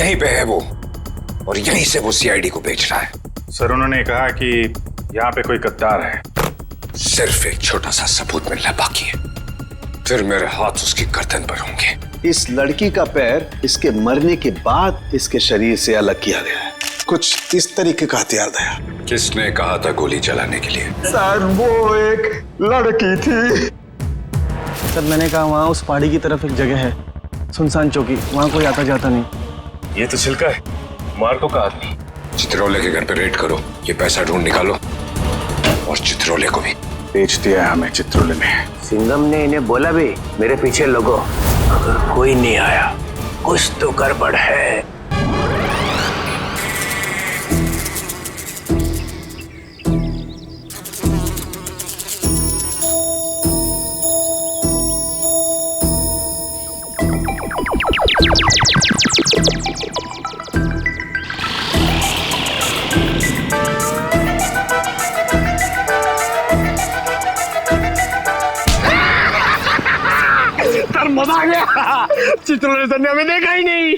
यहीं पे है वो, और यहीं से वो सीआईडी को बेच रहा है। सर उन्होंने कहा कि यहाँ पे कोई गद्दार है। सिर्फ एक छोटा सा सबूत मिलना बाकी है, फिर मेरे हाथ उसकी गर्दन पर होंगे। इस लड़की का पैर इसके मरने के बाद इसके शरीर से अलग किया गया है। कुछ इस तरीके का हथियार था। किसने कहा था गोली चलाने के लिए? सर वो एक लड़की थी। सर मैंने कहा वहाँ उस पहाड़ी की तरफ एक जगह है, सुनसान चौकी, वहाँ कोई आता जाता नहीं। ये तो छिलका है, मार को कहा आदमी। चित्रोले के घर पे रेड करो, ये पैसा ढूंढ निकालो, और चित्रोले को भी। बेच दिया हमें चित्रोले में। सिंघम ने इन्हें बोला भी, मेरे पीछे लोगो, अगर कोई नहीं आया कुछ तो गड़बड़ है। सर मजा आ गया। चित्रोले सर ने हमें देखा ही नहीं।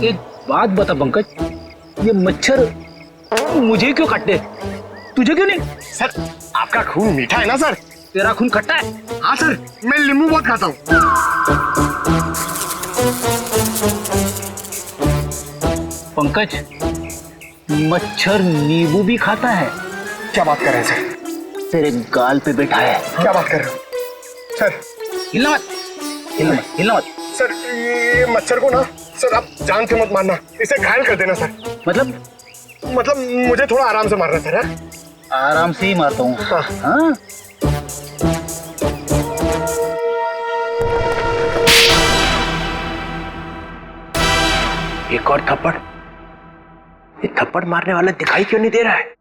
एक बात बता पंकज, ये मच्छर मुझे क्यों काटते, तुझे क्यों नहीं? सर आपका खून मीठा है ना सर? तेरा खून खट्टा है? हाँ सर, मैं नींबू बहुत खाता हूँ। पंकज, मच्छर नींबू भी खाता है? क्या बात कर रहे हैं सर? तेरे गाल पे बैठा है। क्या बात कर रहे हो सर? हिलना मत, हिलना मत, हिलना मत। सर ये मच्छर को ना सर आप जान से मत मारना, इसे घायल कर देना सर। मतलब मुझे थोड़ा आराम से मारना सर। है? आराम से ही मारता हूँ। हाँ। हाँ? एक और थप्पड़। ये थप्पड़ मारने वाला दिखाई क्यों नहीं दे रहा है?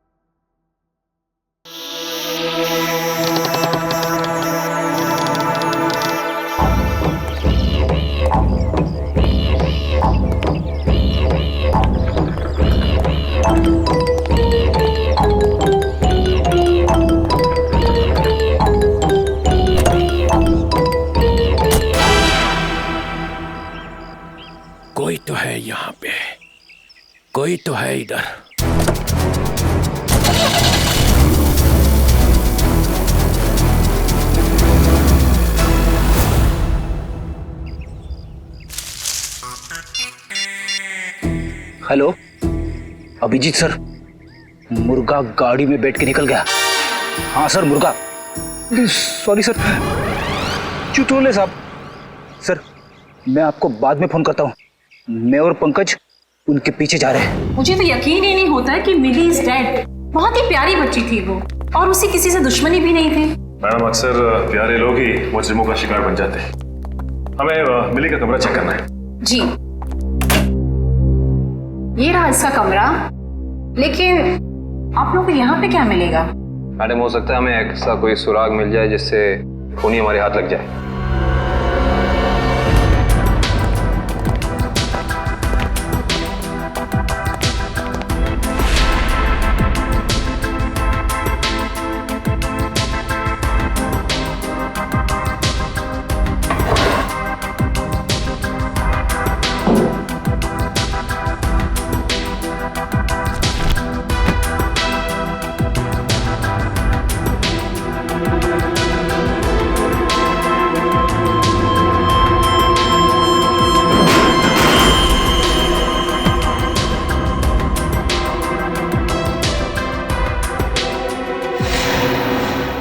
कोई तो है यहाँ पे, कोई तो है इधर। हेलो अभिजीत सर, मुर्गा गाड़ी में बैठ के निकल गया। हाँ सर मुर्गा। सॉरी सर, चित्रोले साहब। सर मैं आपको बाद में फोन करता हूँ। मैं और पंकज उनके पीछे जा रहे हैं। मुझे तो यकीन ही नहीं होता है कि मिली इज डेड। बहुत ही प्यारी बच्ची थी वो, और उसे किसी से दुश्मनी भी नहीं थी। मैडम अक्सर प्यारे लोग ही मुजरिमों का शिकार बन जाते हैं। हमें मिली का कमरा चेक करना है। जी ये रहा इसका कमरा, लेकिन आप लोग को यहाँ पे क्या मिलेगा? मैडम हो सकता है हमें ऐसा कोई सुराग मिल जाए जिससे खून ही हमारे हाथ लग जाए।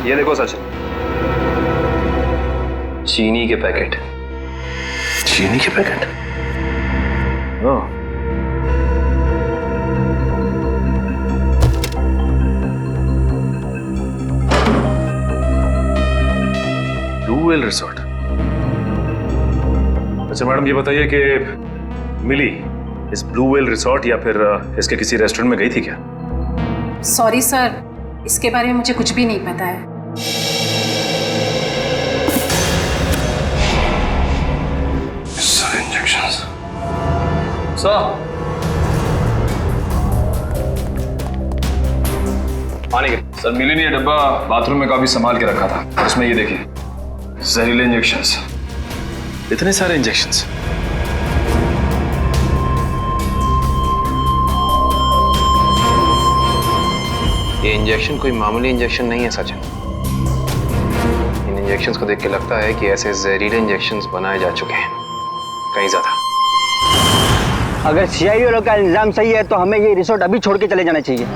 ये देखो सचिन, चीनी के पैकेट। चीनी के पैकेट? Blue whale resort. अच्छा मैडम ये बताइए कि मिली इस ब्लू वेल रिसोर्ट या फिर इसके किसी रेस्टोरेंट में गई थी क्या? सॉरी सर, इसके बारे में मुझे कुछ भी नहीं पता है। पानी के सर मिली ने ये डब्बा बाथरूम में काफी संभाल के रखा था, उसमें ये देखिए जहरीले इंजेक्शंस, इतने सारे इंजेक्शंस। ये इंजेक्शन कोई मामूली इंजेक्शन नहीं है सचिन। इन इंजेक्शंस को देख के लगता है कि ऐसे जहरीले इंजेक्शंस बनाए जा चुके हैं, कहीं ज्यादा। अगर सीआईडी वालों का इल्जाम सही है तो हमें ये रिसोर्ट अभी छोड़ के चले जाना चाहिए।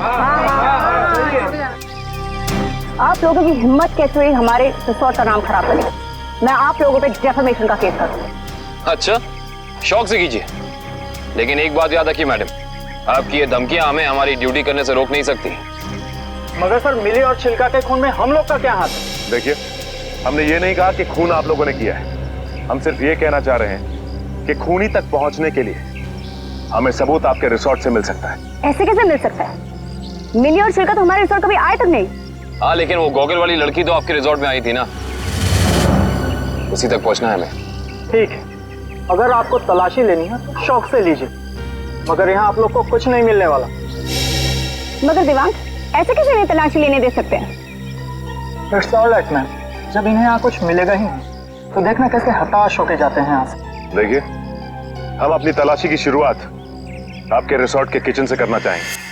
आप लोगों की हिम्मत कैसे हुई हमारे रिसोर्ट का नाम खराब करने? मैं आप लोगों पे डेफेमेशन का केस करूंगी। अच्छा, शौक से कीजिए, लेकिन एक बात याद रखिए मैडम, आपकी ये धमकियां हमें हमारी ड्यूटी करने से रोक नहीं सकती। मगर सर, मिली और छिलका के खून में हम लोग का क्या हाथ है? देखिए, हमने ये नहीं कहा कि खून आप लोगों ने किया है। हम सिर्फ ये कहना चाह रहे हैं कि खूनी तक पहुंचने के लिए हमें सबूत आपके रिसोर्ट से मिल सकता है। ऐसे कैसे मिल सकता है? मिली और छिलका तो हमारे रिसोर्ट कभी आए तक नहीं। हाँ, लेकिन वो गॉगल वाली लड़की तो आपके रिसोर्ट में आई थी ना, उसी तक पहुंचना है हमें। ठीक है, अगर आपको तलाशी लेनी है तो शौक से लीजिए, मगर यहाँ आप लोग को कुछ नहीं मिलने वाला। मगर दिवांग, ऐसे कैसे नहीं तलाशी लेने दे सकते हैं? इट्स ऑलराइट मैम, जब इन्हें यहाँ कुछ मिलेगा ही नहीं तो देखना कैसे हताश होके जाते हैं यहाँ से। देखिए, हम अपनी तलाशी की शुरुआत आपके रिसोर्ट के किचन से करना चाहेंगे।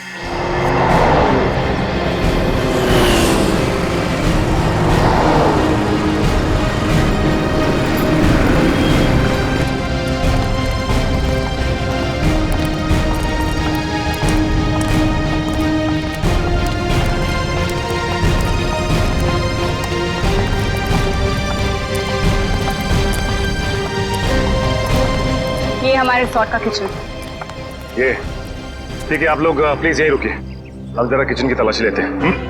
ये हमारे रिसोर्ट का किचन। ये ठीक है, आप लोग प्लीज यहीं रुकिए, हम जरा किचन की तलाशी लेते हैं।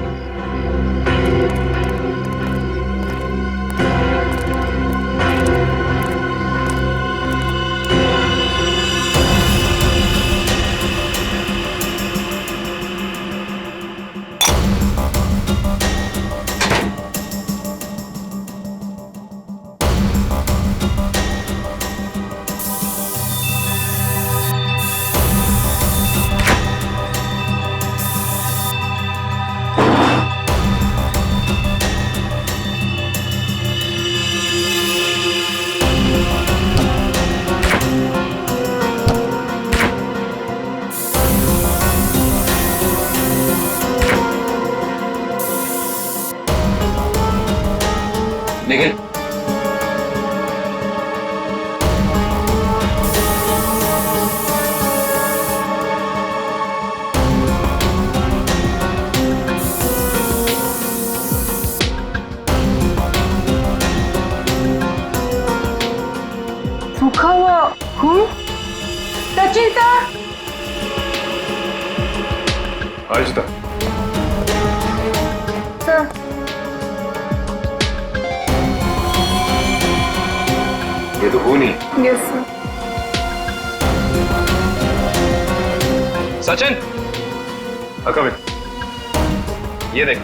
निखिल, सूखा हुआ खून। सचिन सर, आहिस्ता। सर ये तो खून ही। Yes sir. Sachin, come in. ये देख,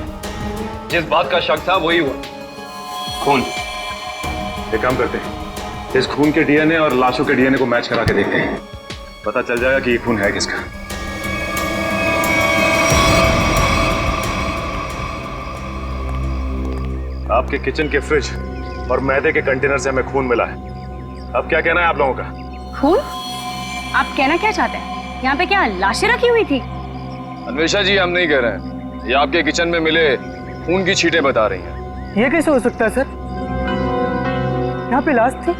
जिस बात का शक था वही हुआ, खून। एक काम करते हैं, इस खून के डीएनए और लाशों के डीएनए को मैच करा के देखते हैं, पता चल जाएगा कि ये खून है किसका। आपके किचन के फ्रिज और मैदे के कंटेनर से हमें खून मिला है। अब क्या कहना है आप लोगों का? खून? आप कहना क्या चाहते हैं? यहाँ पे क्या लाशें रखी हुई थी? अन्वेषा जी, हम नहीं कह रहे हैं, ये आपके किचन में मिले खून की छींटें बता रही हैं। ये कैसे हो सकता है सर? यहाँ पे लाश थी,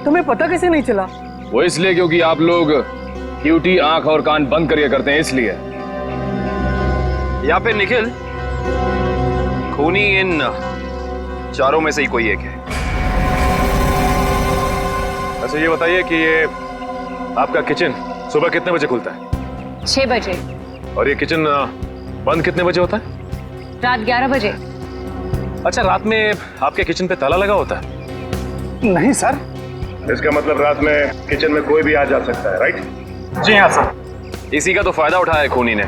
तुम्हें पता कैसे नहीं चला? वो इसलिए क्योंकि आप लोग ड्यूटी आंख और कान बंद करके करते हैं, इसलिए। या फिर निखिल, खूनी इन चारों में से ही कोई एक है। अच्छा ये बताइए कि ये आपका किचन सुबह कितने बजे खुलता है? 6 बजे। और ये किचन बंद कितने बजे होता है? रात 11 बजे। अच्छा, रात में आपके किचन पे ताला लगा होता है? नहीं सर। इसका मतलब रात में किचन में कोई भी आ जा सकता है, राइट? जी हाँ सर। इसी का तो फायदा उठाया है खूनी ने।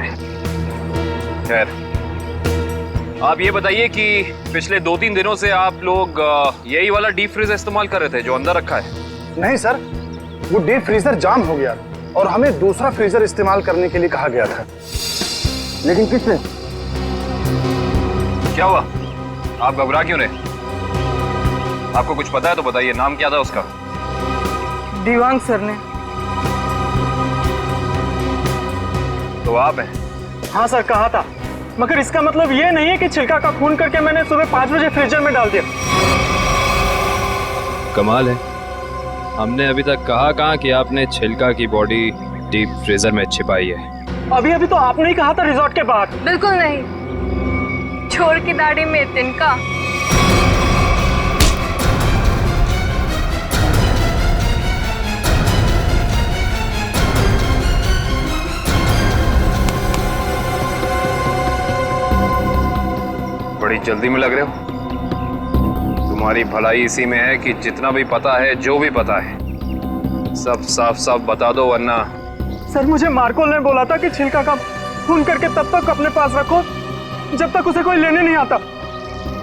खैर, आप ये बताइए कि पिछले 2-3 दिनों से आप लोग यही वाला डीप फ्रीजर इस्तेमाल कर रहे थे जो अंदर रखा है? नहीं सर, वो डीप फ्रीजर जाम हो गया और हमें दूसरा फ्रीजर इस्तेमाल करने के लिए कहा गया था। लेकिन किसने? क्या हुआ? आप घबरा क्यों रहे? आपको कुछ पता है तो बताइए, नाम क्या था उसका? दीवांग सर ने। तो आप हैं? हाँ सर, कहा था, मगर इसका मतलब ये नहीं है कि छिलका का खून करके मैंने सुबह 5 बजे फ्रीजर में डाल दिया। कमाल है, हमने अभी तक कहा कहाँ कि आपने छिलका की बॉडी डीप फ्रीजर में छिपाई है। अभी तो आपने ही कहा था रिजॉर्ट के बाहर। बिल्कुल नहीं, छोड़ की दाढ़ी में तिनका। बड़ी जल्दी में लग रहे हो। तुम्हारी भलाई इसी में है कि जितना भी पता है, जो भी पता है, सब साफ साफ बता दो, वरना। सर, मुझे मार्को ने बोला था कि छिलका का खून करके तब तक अपने पास रखो जब तक उसे कोई लेने नहीं आता।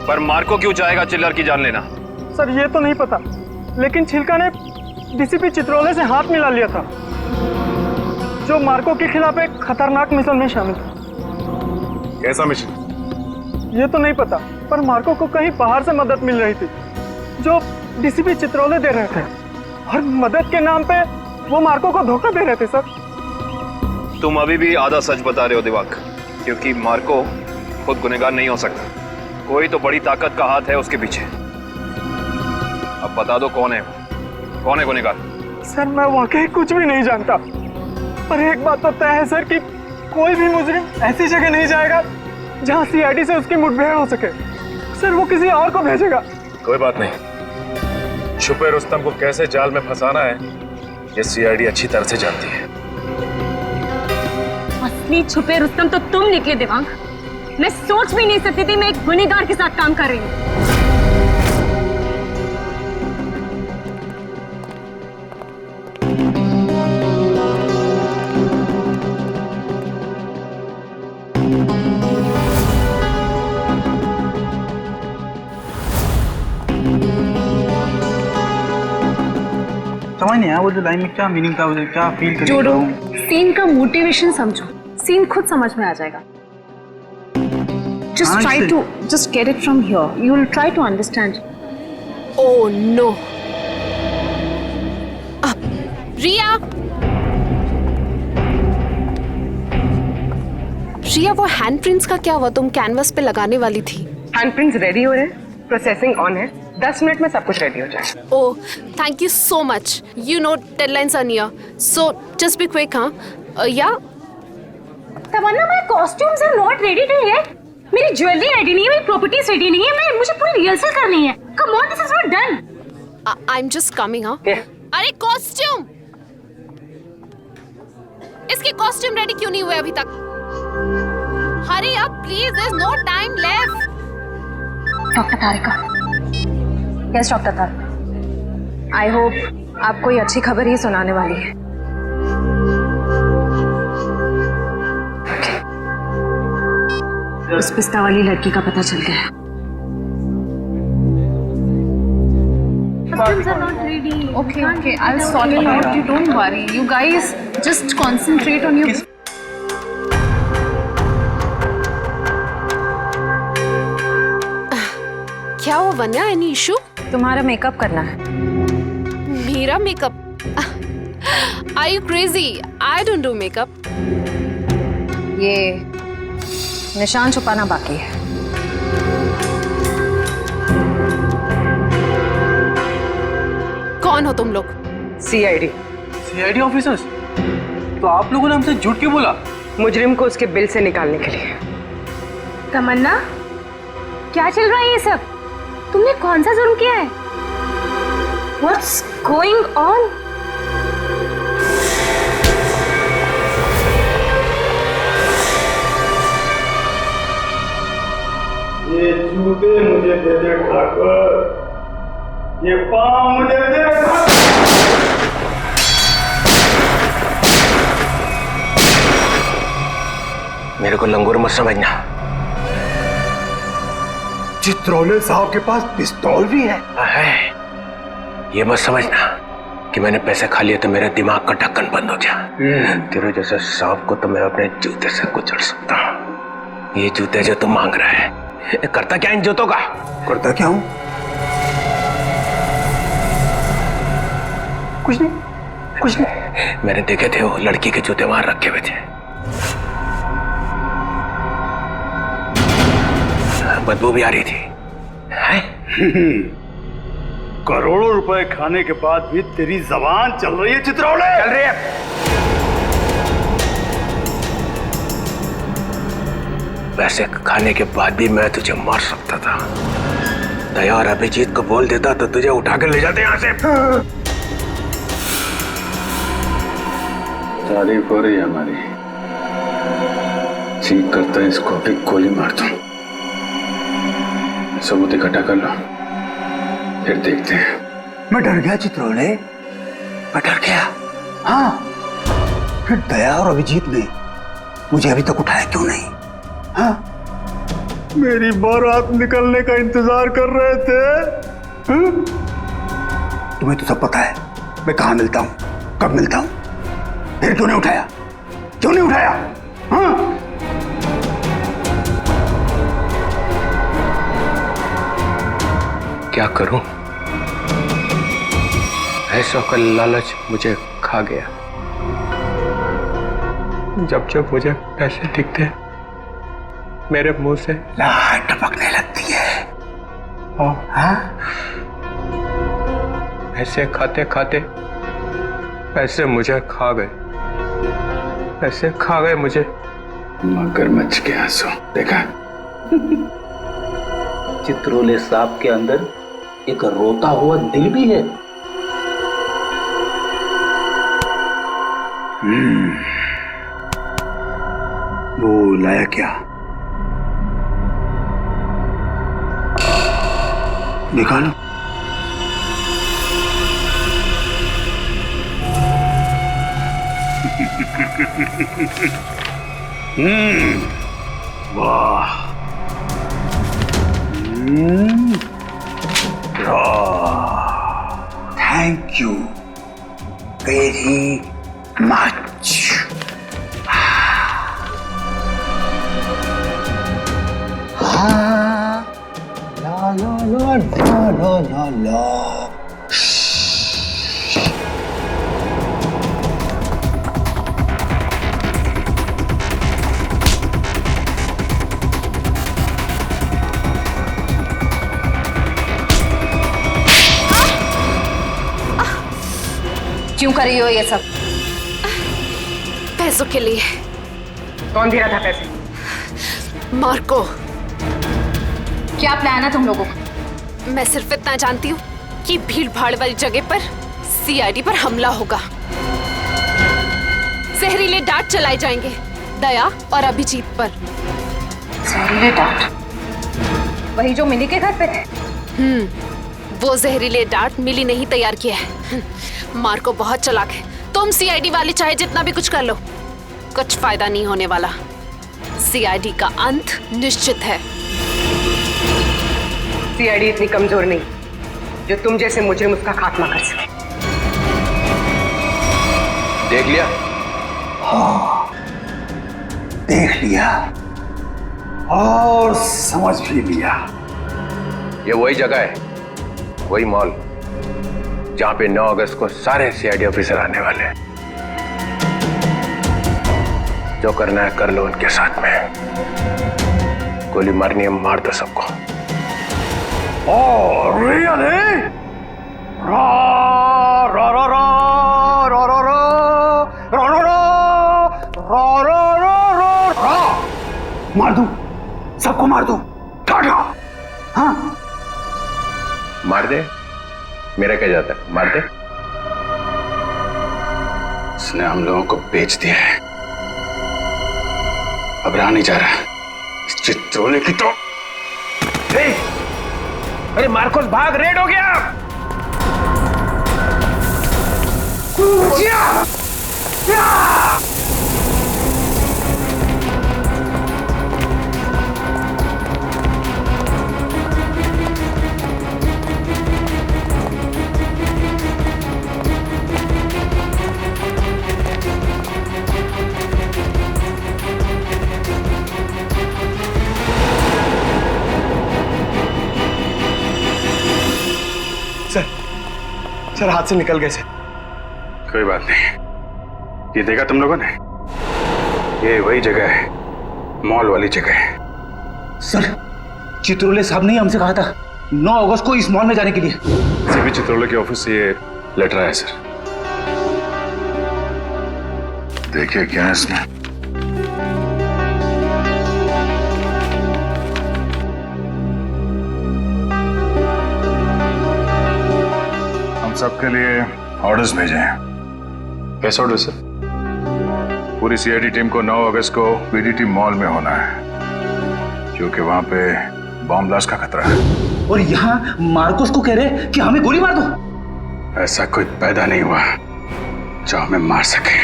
पर मार्को क्यों चाहेगा चिल्लर की जान लेना? सर, ये तो नहीं पता, लेकिन छिलका ने डीसीपी चित्रोले से हाथ मिला लिया था, जो मार्को के खिलाफ एक खतरनाक मिशन में शामिल था। कैसा मिशन? ये तो नहीं पता, पर मार्को को कहीं बाहर से मदद मिल रही थी जो डीसीपी चित्रोले दे रहे थे, और मदद के नाम पे वो मार्को को धोखा दे रहे थे। सर, तुम अभी भी आधा सच बता रहे हो दिवाक, क्योंकि मार्को खुद गुनहगार नहीं हो सकता। कोई तो बड़ी ताकत का हाथ है उसके पीछे। अब बता दो कौन है गुनहगार? सर, मैं वाकई कुछ भी नहीं जानता, पर एक बात तो तय है सर कि कोई भी मुजरिम ऐसी जगह नहीं जाएगा जहां सीआईडी से उसकी मुठभेड़ हो सके। सर, वो किसी और को भेजेगा। कोई बात नहीं, छुपे रुस्तम को कैसे जाल में फंसाना है ये सीआईडी अच्छी तरह से जानती है। असली छुपे रुस्तम तो तुम निकले दिवांग। मैं सोच भी नहीं सकती थी मैं एक गुनहगार के साथ काम कर रही हूँ। समझ नहीं आया वो जो लाइन में क्या मीनिंग था, उसे क्या फील कर जोड़ो, सीन का मोटिवेशन समझो, सीन खुद समझ में आ जाएगा। Just try to just get it from here. You will try to understand. Oh no. रिया, रिया, वो हैंडप्रिंट्स का क्या हुआ? तुम कैनवस पे लगाने वाली थी। हैंडप्रिंट्स रेडी हो रहे हैं, प्रोसेसिंग ऑन है, 10 मिनट में सब कुछ रेडी हो जाएगा। Oh, thank you so much. You know deadlines are near, so just be quick. हाँ, yeah Tamanna, my costumes are not ready to yet. मेरी ज्वेलरी रेडी नहीं है, मेरी प्रॉपर्टीज रेडी नहीं है, मुझे पूरी रिहर्सल करनी है। Come on, this is not done. I am just coming. हाँ, अरे कॉस्ट्यूम, इसके कॉस्ट्यूम रेडी क्यों नहीं हुए अभी तक? Hurry up please, there is no time left. Doctor Tarika. Yes doctor Tarika, I hope आप कोई अच्छी खबर ही सुनाने वाली है। उस पिस्ता वाली लड़की का पता चल गया। Okay, I'll sort it out. You don't worry. You guys just concentrate on your. क्या हुआ वन्या? Any issue? तुम्हारा मेकअप करना है। मेरा makeup? Are you crazy? I don't do makeup. ये निशान छुपाना बाकी है। कौन हो तुम लोग? CID officers? तो आप लोगों ने हमसे झूठ क्यों बोला? मुजरिम को उसके बिल से निकालने के लिए। तमन्ना, क्या चल रहा है ये सब? तुमने कौन सा जुर्म किया है? What's going on? ये जूते मुझे दे दे ठाकुर, ये पाँव मुझे दे दे। मेरे को लंगूर मत समझना। चित्रोले साहब के पास पिस्तौल भी है। ये मत समझना कि मैंने पैसे खा लिए तो मेरे दिमाग का ढक्कन बंद हो गया। तेरे जैसे सांप को तो मैं अपने जूते से कुचल सकता हूँ। ये जूते जो तू मांग रहा है, करता क्या इन जूतों का? करता क्या हूँ? कुछ नहीं, कुछ नहीं। मैंने देखे थे वो लड़की के जूते वहां रखे हुए थे। बदबू भी आ रही थी। करोड़ों रुपए खाने के बाद भी तेरी जबान चल रही है चित्रौले? चल रही है। वैसे खाने के बाद भी मैं तुझे मार सकता था। दया और अभिजीत को बोल देता तो तुझे उठा कर ले जाते यहां से। तारीफ हो रही है हमारी। चीख करता है इसको भी गोली मार दूं। सबूत इकट्ठा कर लो, फिर देखते हैं। मैं डर गया चित्रौले, मैं डर गया। हाँ, फिर दया और अभिजीत ने मुझे अभी तक उठाया क्यों नहीं? हाँ, मेरी बारात निकलने का इंतजार कर रहे थे। हाँ? तुम्हें तो सब पता है मैं कहाँ मिलता हूँ, कब मिलता हूँ। फिर क्यों नहीं उठाया? क्यों नहीं उठाया? हाँ? क्या करूं? ऐसा का लालच मुझे खा गया। जब जब मुझे पैसे दिखते मेरे मुंह से लार टपकने लगती है। हाँ? पैसे खाते खाते पैसे मुझे खा गए। पैसे खा गए मुझे। मगरमच्छ के आंसू देखा? चित्रौले साहब के अंदर एक रोता हुआ दिल भी है। वो लाया क्या? निकालो। वाह, थैंक यू वेरी मच। ला ला ला ला ला ला ला। क्यों कर रही हो ये सब? पैसों के लिए। कौन दे रहा था पैसे? मार्को। क्या प्लान है तुम लोगों का? मैं सिर्फ इतना जानती हूँ कि भीड़ भाड़ वाली जगह पर सीआईडी पर हमला होगा। जहरीले डांट चलाए जाएंगे दया और अभिजीत पर। जहरीले डांट? वही जो मिली के घर पे थे? वो जहरीले डांट मिली नहीं तैयार किया है। मार्को बहुत चालाक है। तुम सीआईडी वाले चाहे जितना भी कुछ कर लो, कुछ फायदा नहीं होने वाला। सीआईडी का अंत निश्चित है। सीआईडी इतनी कमजोर नहीं जो तुम जैसे मुजरिम उसका खात्मा कर सके। देख लिया? हाँ, देख लिया और समझ भी लिया। ये वही जगह है, वही मॉल जहां पे 9 अगस्त को सारे सीआईडी ऑफिसर आने वाले हैं। जो करना है कर लो उनके साथ में। गोली मारनी है मार दो सबको। रियली? रा रा रा रा रा रा रा रा रा रा रा रा रा। मार दूं, सबको मार दूं। टाटा। हाँ, मार दे, मेरा क्या जाता है, मार दे। उसने हम लोगों को बेच दिया है, अब रहा नहीं जा रहा इस चित्रौले की तो। अरे मार्कोस भाग, रेड हो गया। सर हाथ से निकल गए सर। कोई बात नहीं। ये देखा तुम लोगों ने? ये वही जगह है, मॉल वाली जगह है। सर, चित्रोले साहब ने हमसे कहा था 9 अगस्त को इस मॉल में जाने के लिए। सीपी चित्रोले के ऑफिस से ये लेटर आया सर। देखिए क्या है इसमें। हम सबके लिए ऑर्डर्स भेजे हैं। कैसा ऑर्डर सर? पूरी सीआईडी टीम को 9 अगस्त को बीडीटी मॉल में होना है, क्योंकि वहां पे बॉम्ब ब्लास्ट का खतरा है। और यहाँ मार्कोस को कह रहे कि हमें गोली मार दो। ऐसा कोई पैदा नहीं हुआ जो हमें मार सके।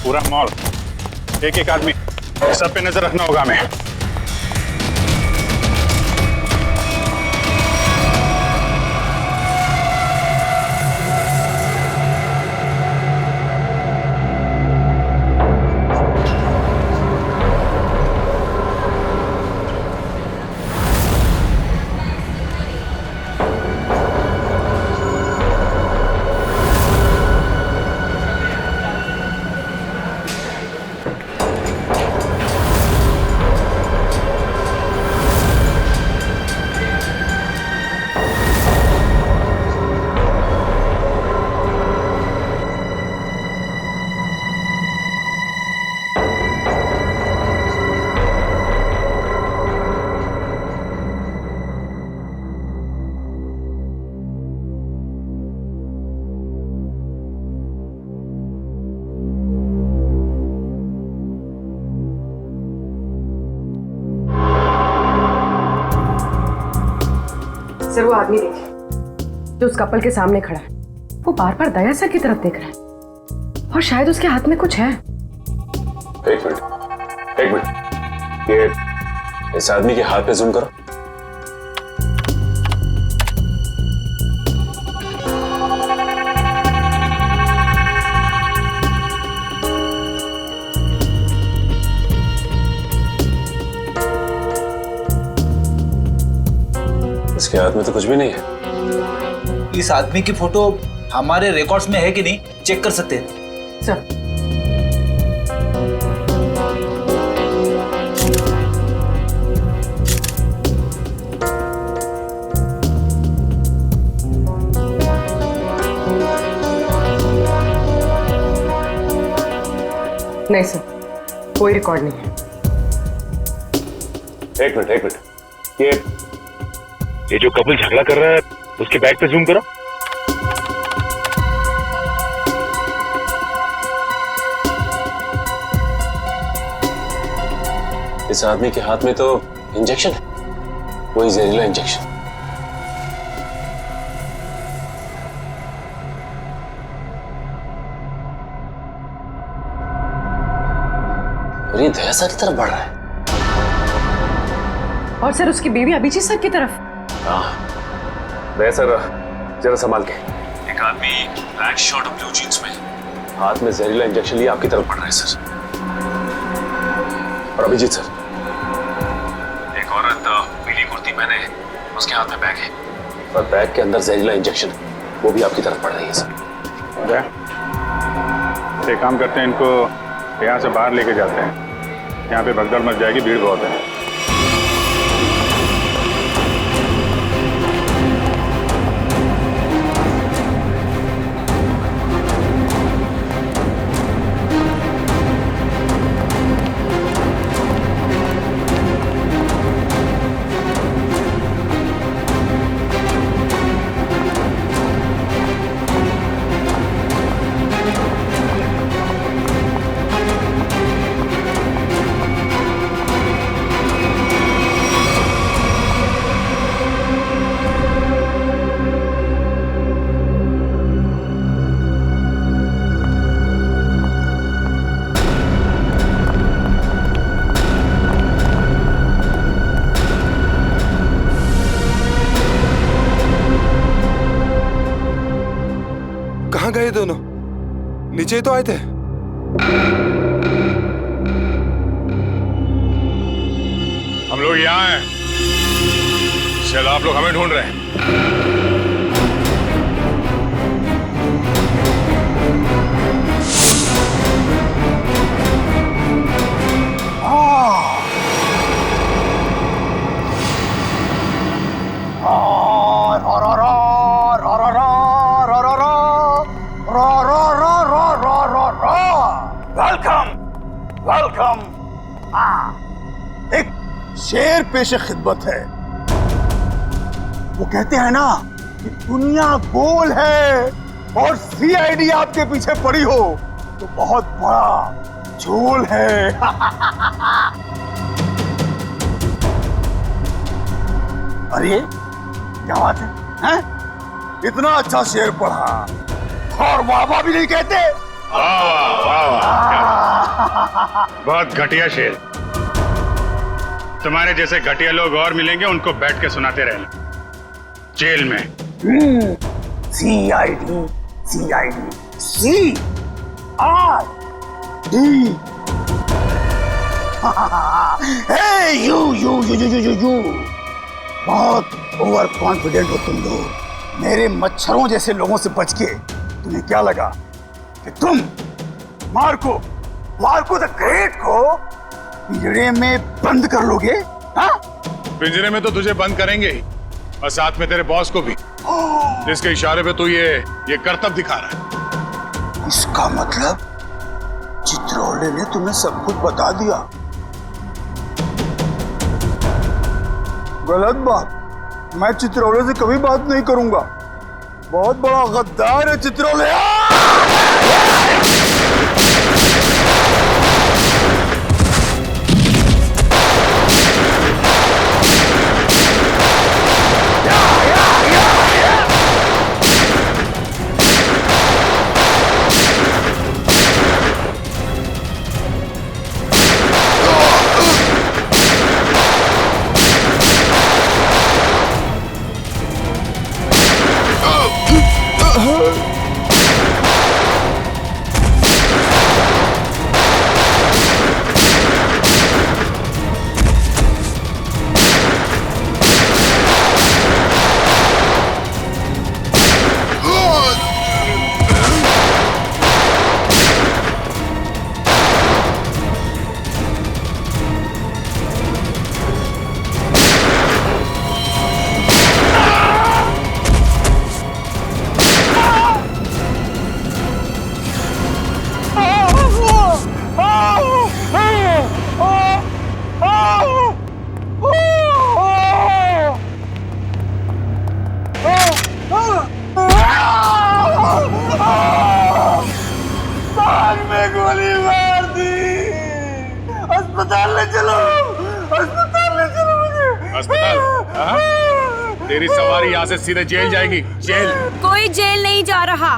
पूरा मॉल, एक एक आदमी, सब पे नजर रखना होगा हमें। सर वो आदमी देखिए जो उस कपल के सामने खड़ा है, वो बार बार दया सर की तरफ देख रहा है और शायद उसके हाथ में कुछ है। एक मिनट, ये इस आदमी के हाथ पे जूम करो। इसके हाथ में तो कुछ भी नहीं है। इस आदमी की फोटो हमारे रिकॉर्ड्स में है कि नहीं, चेक कर सकते हैं सर। नहीं सर, कोई रिकॉर्ड नहीं है। एक मिनट, ये जो कपल झगड़ा कर रहा है उसके बैग पे जूम करो। इस आदमी के हाथ में तो इंजेक्शन है, वही जहरीला इंजेक्शन। और ये दया सर की तरफ बढ़ रहा है। और सर उसकी बीवी अभिजीत सर की तरफ। दया सर जरा संभाल के। एक आदमी ब्लैक शर्ट और ब्लू जींस में हाथ में जहरीला इंजेक्शन लिए आपकी तरफ बढ़ रहा है सर। और अभिजीत सर, एक औरत पीली कुर्ती पहने, उसके हाथ में बैग है और बैग के अंदर जहरीला इंजेक्शन है, वो भी आपकी तरफ बढ़ रही है सर। एक काम करते हैं, इनको यहाँ से बाहर लेके जाते हैं। यहाँ पे भगदड़ मच जाएगी, भीड़ बहुत है। कहाँ गए दोनों? नीचे तो आए थे। हम लोग यहाँ हैं। चलो आप लोग हमें ढूंढ रहे हैं। Welcome welcome. एक शेर पेशे खिदमत है। वो कहते हैं ना कि दुनिया गोल है और सीआईडी आपके पीछे पड़ी हो तो बहुत बड़ा झोल है। अरे क्या बात है? इतना अच्छा शेर पढ़ा और वाह भी नहीं कहते। बहुत घटिया शेर। तुम्हारे जैसे घटिया लोग और मिलेंगे, उनको बैठ के सुनाते रहना जेल में। CID CID C R D. You बहुत ओवर कॉन्फिडेंट हो तुम लोग। मेरे मच्छरों जैसे लोगों से बच के तुम्हें क्या लगा कि तुम मार्को द ग्रेट को पिंजरे में बंद कर लोगे? हाँ? पिंजरे में तो तुझे बंद करेंगे ही, और साथ में तेरे बॉस को भी, जिसके इशारे पे तू ये करतब दिखा रहा है। इसका मतलब चित्रोले ने तुम्हें सब कुछ बता दिया। गलत बात। मैं चित्रोले से कभी बात नहीं करूंगा। बहुत बड़ा गद्दार है चित्रोले। अस्पताल ले चलो मुझे। अस्पताल? तेरी सवारी यहाँ से सीधे जेल जाएगी। जेल? कोई जेल नहीं जा रहा।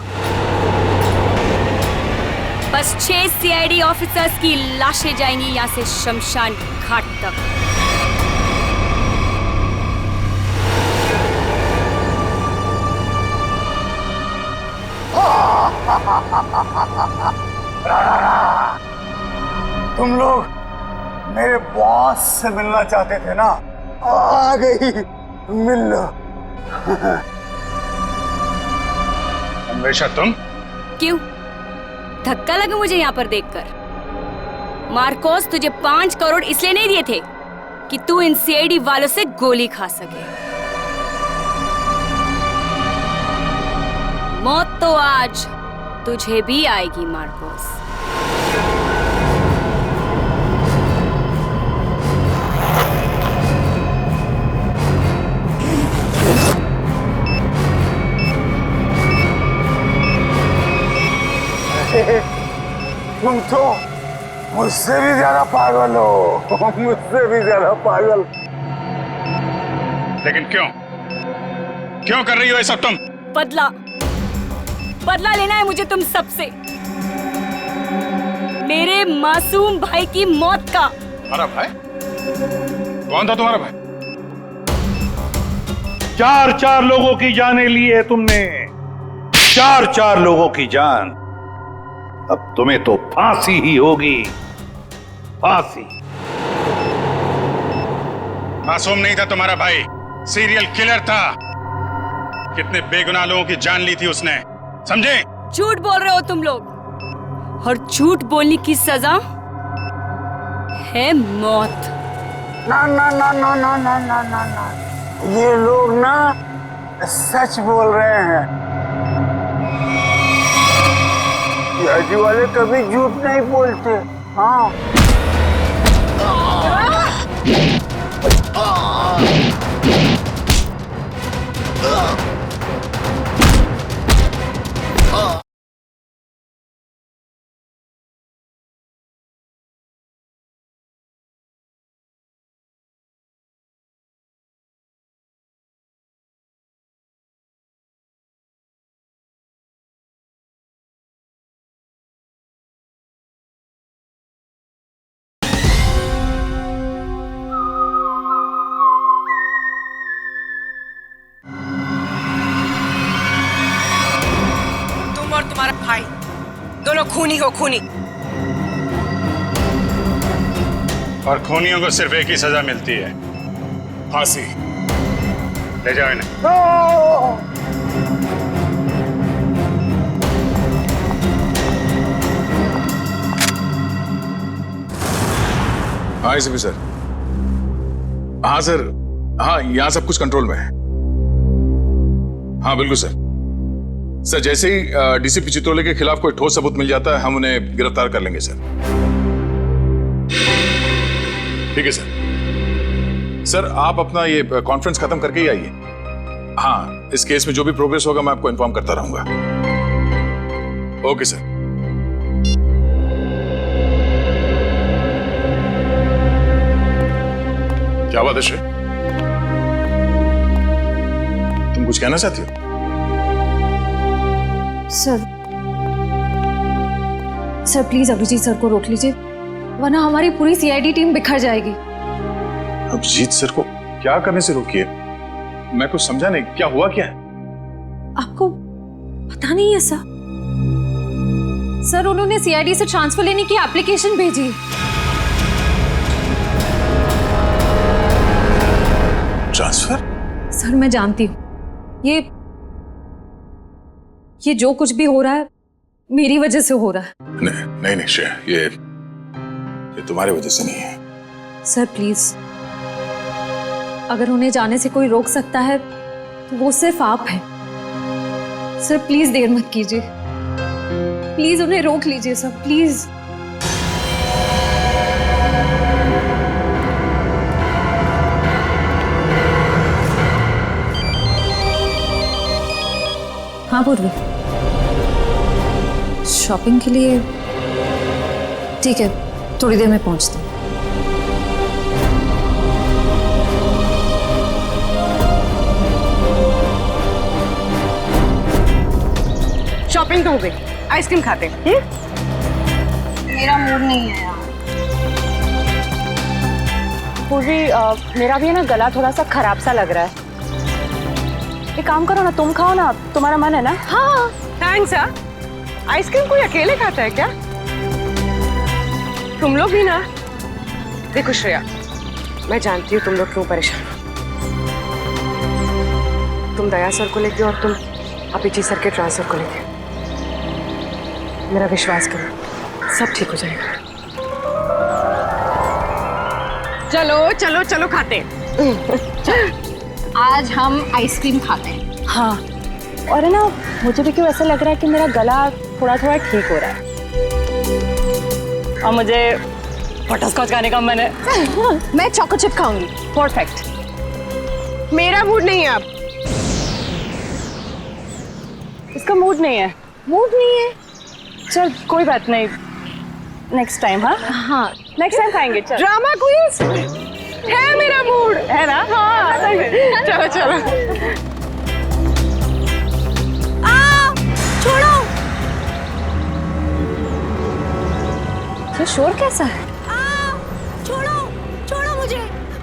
बस 6 सीआईडी ऑफिसर्स की लाशें जाएंगी यहाँ से शमशान घाट तक। तुम लोग मेरे बॉस से मिलना चाहते थे ना? आ गई, मिल लो। हमेशा तुम? क्यों? धक्का लगा मुझे यहाँ पर देखकर? मार्कोस तुझे 5 करोड़ इसलिए नहीं दिए थे कि तू इन सीआईडी वालों से गोली खा सके। मौत तो आज तुझे भी आएगी मार्कोस। तुम तो मुझसे भी ज्यादा पागल हो, मुझसे भी ज्यादा पागल। लेकिन क्यों कर रही हो ये सब तुम? बदला लेना है मुझे तुम सबसे, मेरे मासूम भाई की मौत का। हमारा भाई? कौन था तुम्हारा भाई? 4 लोगों की जानें ली है तुमने, 4 लोगों की जान। अब तुम्हें तो फांसी ही होगी, फांसी। मासूम नहीं था तुम्हारा भाई, सीरियल किलर था। कितने बेगुनाह लोगों की जान ली थी उसने, समझे? झूठ बोल रहे हो तुम लोग, और झूठ बोलने की सजा है मौत। ना ना ना ना ना ना ना ना ना, ये लोग ना सच बोल रहे हैं। सीआईडी वाले कभी झूठ नहीं बोलते। हाँ, तुम और तुम्हारा भाई दोनों खूनी हो, खूनी। और खूनियों को सिर्फ एक ही सजा मिलती है, फांसी। ले जाओ इन्हें। हाँ एसीपी सर। हाँ सर, हाँ यहाँ सब कुछ कंट्रोल में है। हाँ बिल्कुल सर। सर जैसे ही डीसीपी चित्रोले के खिलाफ कोई ठोस सबूत मिल जाता है, हम उन्हें गिरफ्तार कर लेंगे सर। ठीक है सर। सर आप अपना ये कॉन्फ्रेंस खत्म करके ही आइए। हाँ, इस केस में जो भी प्रोग्रेस होगा मैं आपको इन्फॉर्म करता रहूंगा। Okay sir. क्या बात है श्रेय, तुम कुछ कहना चाहती हो? सर प्लीज अभिजीत सर को रोक लीजिए, वरना हमारी पूरी सीआईडी टीम बिखर जाएगी। अभिजीत सर को क्या करने से रोकिए? मैं कुछ समझा नहीं, क्या हुआ क्या है? आपको पता नहीं है सर? सर उन्होंने सीआईडी से ट्रांसफर लेने की एप्लीकेशन भेजी। ट्रांसफर? सर मैं जानती हूँ ये जो कुछ भी हो रहा है मेरी वजह से हो रहा है। नहीं नहीं श्रेया, ये तुम्हारी वजह से नहीं है। सर प्लीज, अगर उन्हें जाने से कोई रोक सकता है तो वो सिर्फ आप हैं। सर प्लीज देर मत कीजिए, प्लीज उन्हें रोक लीजिए सर, प्लीज। हाँ पूर्वी, शॉपिंग के लिए? ठीक है, थोड़ी देर में पहुंचती हूँ। शॉपिंग तो हो गई, आइसक्रीम खाते हैं? मेरा मूड नहीं है यार। पूर्वी, मेरा भी है ना गला थोड़ा सा खराब सा लग रहा है। एक काम करो ना, तुम खाओ ना, तुम्हारा मन है ना? हाँ थैंक्स। आइसक्रीम कोई अकेले खाता है क्या? तुम लोग भी ना। देखो श्रेया, मैं जानती हूँ तुम लोग क्यों परेशान हो। तुम दया सर को लेके और तुम अभिजीत सर के ट्रांसफर को लेके। मेरा विश्वास करो, सब ठीक हो जाएगा। चलो चलो चलो खाते हैं। आज हम आइसक्रीम खाते हैं। हाँ, और है ना, मुझे भी क्यों ऐसा लग रहा है कि मेरा गला थोड़ा थोड़ा ठीक हो रहा है और मुझे बटरस्कॉच खाने का मन है। मैं चॉको चिप खाऊंगी। परफेक्ट। मेरा मूड नहीं है अब। इसका मूड नहीं है। मूड नहीं है? चल कोई बात नहीं, नेक्स्ट टाइम। हाँ हाँ नेक्स्ट टाइम खाएंगे। चल ड्रामा क्वींस है, मेरा मूड है ना? हाँ चलो चलो। छोड़ो। ये शोर कैसा है? छोड़ो छोड़ो मुझे,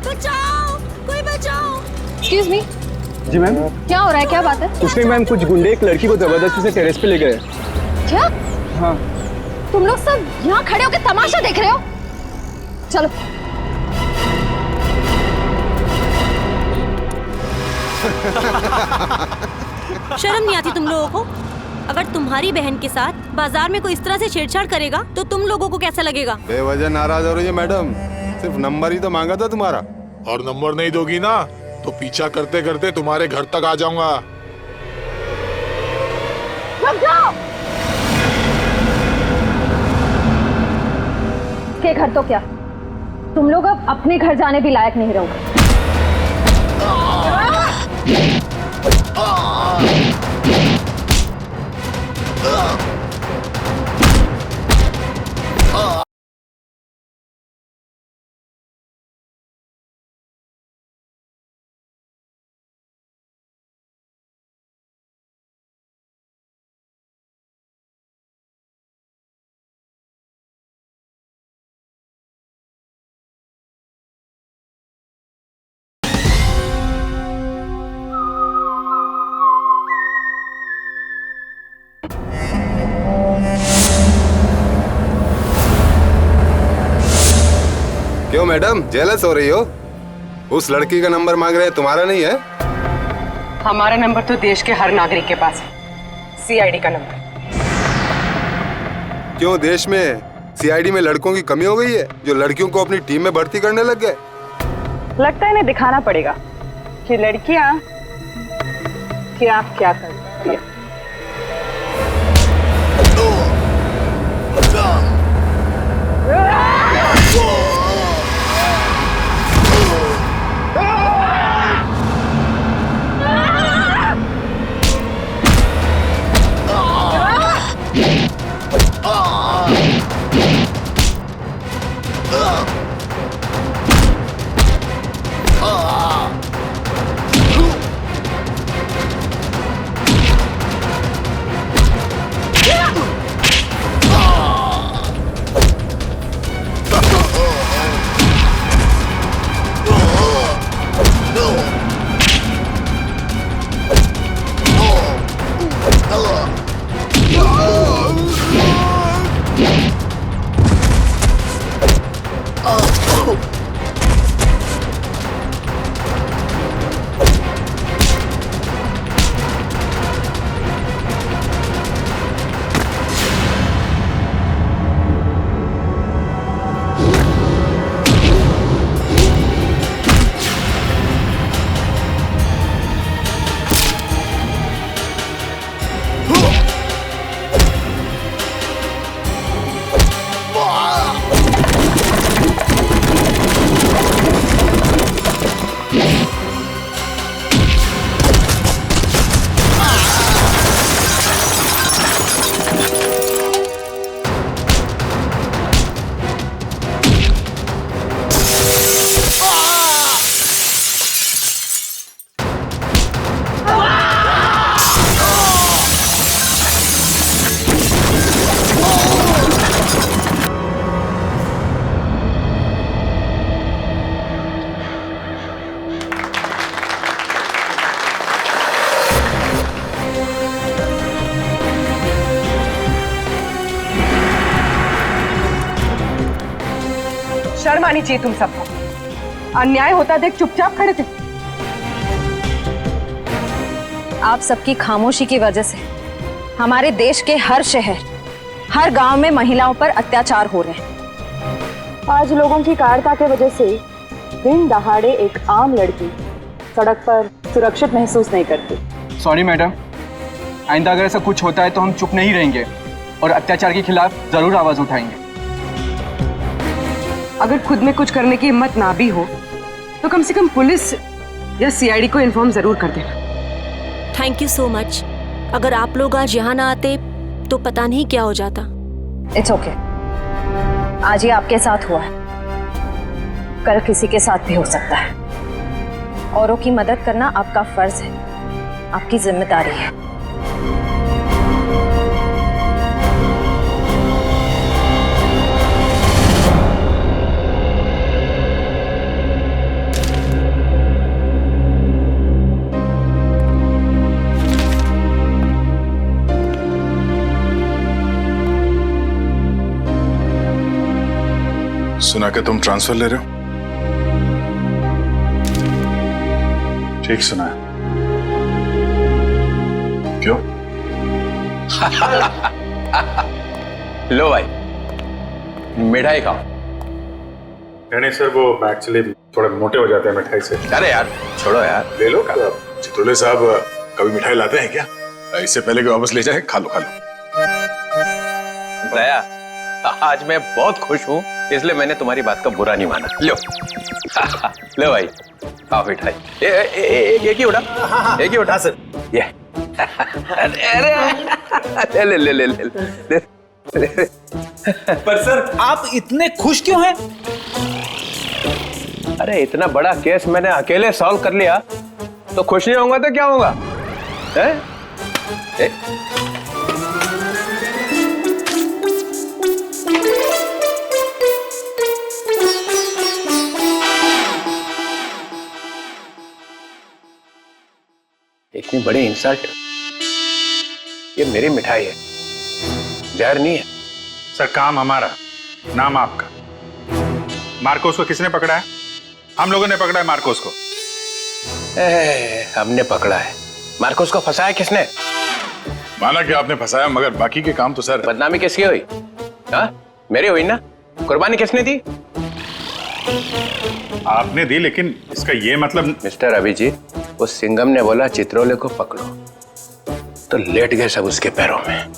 बचाओ, कोई बचाओ। Excuse me. जी मैम। क्या हो रहा है, क्या बात है? कुछ नहीं मैम, कुछ गुंडे एक लड़की को जबरदस्ती से टेरेस पे ले गए। क्या? हाँ। तुम लोग सब यहाँ खड़े होकर तमाशा देख रहे हो? चलो। शर्म नहीं आती तुम लोगों को? अगर तुम्हारी बहन के साथ बाजार में कोई इस तरह से छेड़छाड़ करेगा तो तुम लोगों को कैसा लगेगा? बेवजह नाराज हो रही है मैडम, सिर्फ नंबर ही तो मांगा था तुम्हारा। और नंबर नहीं दोगी ना तो पीछा करते करते तुम्हारे घर तक आ जाऊंगा। रुक जाओ। के घर तो क्या, तुम लोग अब अपने घर जाने भी लायक नहीं रहोगे। क्यों मैडम जेलस हो रही हो? उस लड़की का नंबर मांग रहे हैं, तुम्हारा नहीं है? हमारा नंबर तो देश के हर नागरिक के पास है, सीआईडी का नंबर। क्यों देश में सीआईडी में लड़कों की कमी हो गई है जो लड़कियों को अपनी टीम में भर्ती करने लग गए? लगता है इन्हें दिखाना पड़ेगा कि लड़कियां क्या क्या करती है। शर्म आनी चाहिए तुम सबको। अन्याय होता देख चुपचाप खड़े थे। आप सबकी खामोशी की वजह से हमारे देश के हर शहर, हर गांव में महिलाओं पर अत्याचार हो रहे हैं। आज लोगों की कायरता की वजह से दिन दहाड़े एक आम लड़की सड़क पर सुरक्षित महसूस नहीं करती। सॉरी मैडम, आइंदा अगर ऐसा कुछ होता है तो हम चुप नहीं रहेंगे और अत्याचार के खिलाफ जरूर आवाज उठाएंगे। अगर खुद में कुछ करने की हिम्मत ना भी हो तो कम से कम पुलिस या सीआईडी को इन्फॉर्म जरूर कर देना। Thank you so much. अगर आप लोग आज यहाँ ना आते तो पता नहीं क्या हो जाता। It's okay. आज ये आपके साथ हुआ है, कल किसी के साथ भी हो सकता है। औरों की मदद करना आपका फर्ज है, आपकी जिम्मेदारी है। सुना कि तुम ट्रांसफर ले रहे हो? ठीक सुना है। क्यों? लो भाई, मिठाई खाओ। नहीं सर, वो एक्चुअली थोड़े मोटे हो जाते हैं मिठाई से। अरे यार छोड़ो यार, ले लो। चित्रोले साहब कभी मिठाई लाते हैं क्या? इससे पहले कि वापस ले जाए, खा लो खा लो। दया, आज मैं बहुत खुश हूँ, इसलिए मैंने तुम्हारी बात का बुरा नहीं माना। लो लो भाई, खाओ मिठाई। एक ही उठा, एक ही उठा सर। ये अरे ले ले ले ले ले। पर सर आप इतने खुश क्यों हैं? अरे इतना बड़ा केस मैंने अकेले सॉल्व कर लिया, तो खुश नहीं होऊंगा तो क्या होगा? इतनी बड़ी इंसल्ट। ये मेरी मिठाई है, जहर नहीं है। सर काम हमारा, नाम आपका। मार्कोस को किसने पकड़ा है? हम लोगों ने पकड़ा है मार्कोस को। हमने पकड़ा है। मार्कोस को फंसाया किसने? माना कि आपने फंसाया, मगर बाकी के काम तो सर। बदनामी किसकी हुई? हाँ, मेरी हुई ना। कुर्बानी किसने दी? आपने दी, लेकिन इसका ये मतलब। मिस्टर अभिजीत, उस सिंघम ने बोला चित्रोले को पकड़ो, तो लेट गए सब उसके पैरों में।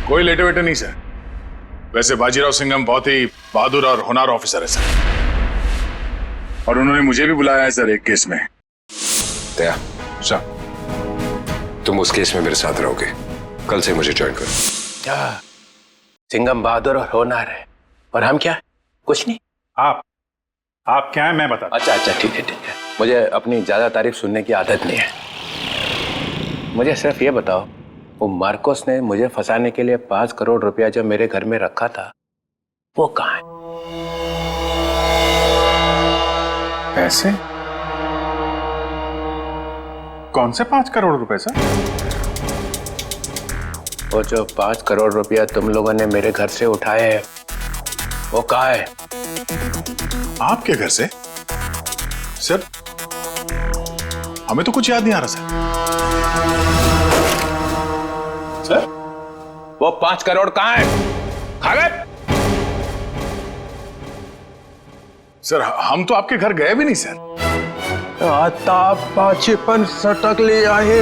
कोई लेटे वेटे नहीं सर। वैसे बाजीराव सिंघम बहुत ही बहादुर और होनहार ऑफिसर है सर, और उन्होंने मुझे भी बुलाया है सर एक केस में। दया, सर तुम उस केस में मेरे साथ रहोगे। कल से मुझे ज्वाइन करो। सिंघम बहादुर और होनहार है, और हम क्या? कुछ नहीं। आप क्या है मैं बता। अच्छा ठीक है। मुझे अपनी ज्यादा तारीफ सुनने की आदत नहीं है। मुझे सिर्फ ये बताओ, वो मार्कोस ने मुझे फंसाने के लिए 5 करोड़ रुपया जो मेरे घर में रखा था, वो कहाँ है? पैसे? कौन से 5 करोड़ रुपए सर? वो जो 5 करोड़ रुपया तुम लोगों ने मेरे घर से उठाए हैं, वो कहाँ है? आपके घर से? सर हमें तो कुछ याद नहीं आ रहा सर। वो 5 करोड़ कहाँ है? खा गए? सर हम तो आपके घर गए भी नहीं सर। आता पाछेपन सटक ले आए।